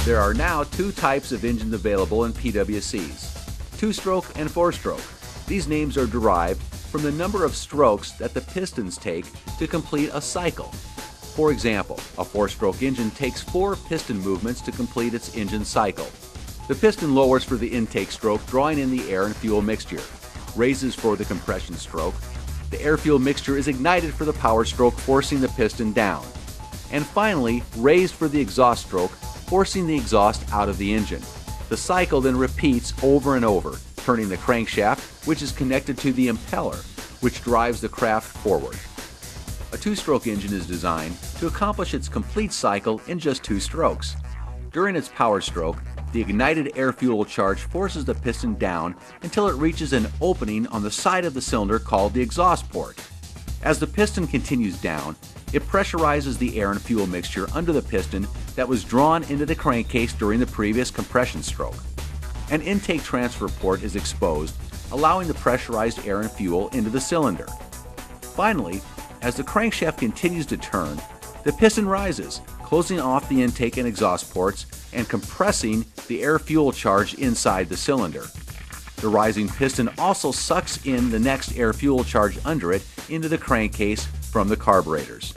There are now two types of engines available in PWCs, two-stroke and four-stroke. These names are derived from the number of strokes that the pistons take to complete a cycle. For example, a four-stroke engine takes 4 piston movements to complete its engine cycle. The piston lowers for the intake stroke, drawing in the air and fuel mixture, raises for the compression stroke. The air-fuel mixture is ignited for the power stroke, forcing the piston down. And finally, raised for the exhaust stroke, forcing the exhaust out of the engine. The cycle then repeats over and over, turning the crankshaft, which is connected to the impeller, which drives the craft forward. A two-stroke engine is designed to accomplish its complete cycle in just 2 strokes. During its power stroke, the ignited air-fuel charge forces the piston down until it reaches an opening on the side of the cylinder called the exhaust port. As the piston continues down, it pressurizes the air and fuel mixture under the piston that was drawn into the crankcase during the previous compression stroke. An intake transfer port is exposed, allowing the pressurized air and fuel into the cylinder. Finally, as the crankshaft continues to turn, the piston rises, closing off the intake and exhaust ports and compressing the air-fuel charge inside the cylinder. The rising piston also sucks in the next air-fuel charge under it into the crankcase from the carburetors.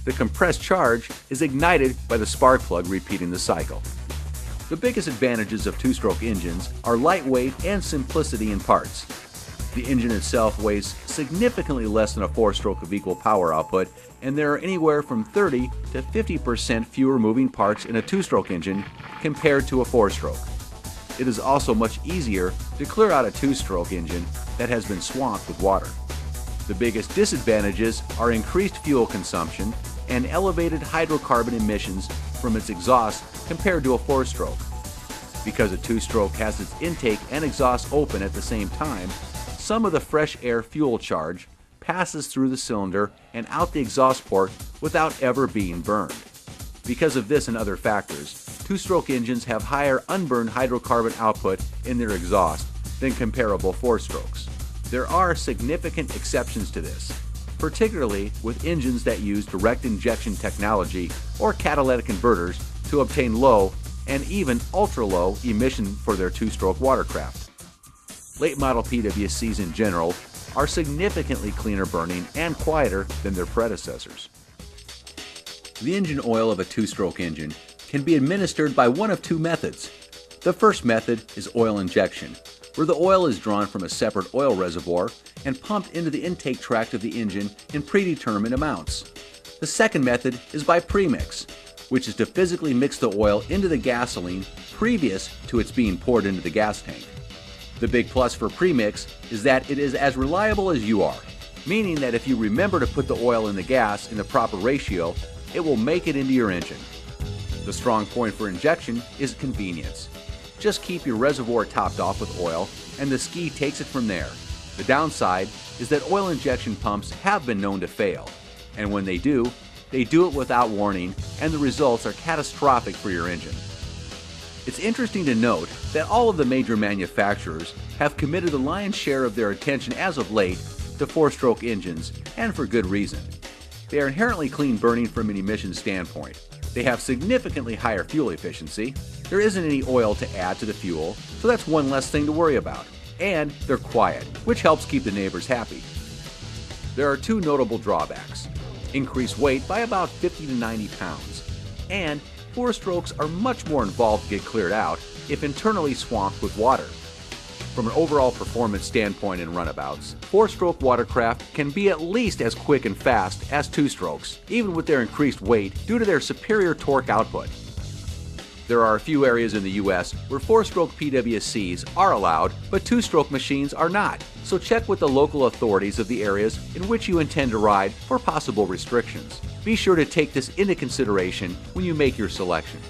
The compressed charge is ignited by the spark plug, repeating the cycle. The biggest advantages of two-stroke engines are lightweight and simplicity in parts. The engine itself weighs significantly less than a four-stroke of equal power output, and there are anywhere from 30 to 50% fewer moving parts in a two-stroke engine compared to a four-stroke. It is also much easier to clear out a two-stroke engine that has been swamped with water. The biggest disadvantages are increased fuel consumption and elevated hydrocarbon emissions from its exhaust compared to a four-stroke. Because a two-stroke has its intake and exhaust open at the same time, some of the fresh air fuel charge passes through the cylinder and out the exhaust port without ever being burned. Because of this and other factors, two-stroke engines have higher unburned hydrocarbon output in their exhaust than comparable four-strokes. There are significant exceptions to this, particularly with engines that use direct injection technology or catalytic converters to obtain low and even ultra-low emission for their two-stroke watercraft. Late model PWCs in general are significantly cleaner burning and quieter than their predecessors. The engine oil of a two-stroke engine can be administered by one of 2 methods. The first method is oil injection, where the oil is drawn from a separate oil reservoir and pumped into the intake tract of the engine in predetermined amounts. The second method is by premix, which is to physically mix the oil into the gasoline previous to its being poured into the gas tank. The big plus for premix is that it is as reliable as you are, meaning that if you remember to put the oil in the gas in the proper ratio, it will make it into your engine. The strong point for injection is convenience. Just keep your reservoir topped off with oil and the ski takes it from there. The downside is that oil injection pumps have been known to fail, and when they do it without warning, and the results are catastrophic for your engine. It's interesting to note that all of the major manufacturers have committed the lion's share of their attention as of late to four-stroke engines, and for good reason. They are inherently clean burning from an emissions standpoint. They have significantly higher fuel efficiency. There isn't any oil to add to the fuel, so that's one less thing to worry about. And they're quiet, which helps keep the neighbors happy. There are 2 notable drawbacks: increased weight by about 50 to 90 pounds, and four-strokes are much more involved to get cleared out if internally swamped with water. From an overall performance standpoint in runabouts, four-stroke watercraft can be at least as quick and fast as two-strokes, even with their increased weight due to their superior torque output. There are a few areas in the US where four-stroke PWCs are allowed, but two-stroke machines are not, so check with the local authorities of the areas in which you intend to ride for possible restrictions. Be sure to take this into consideration when you make your selection.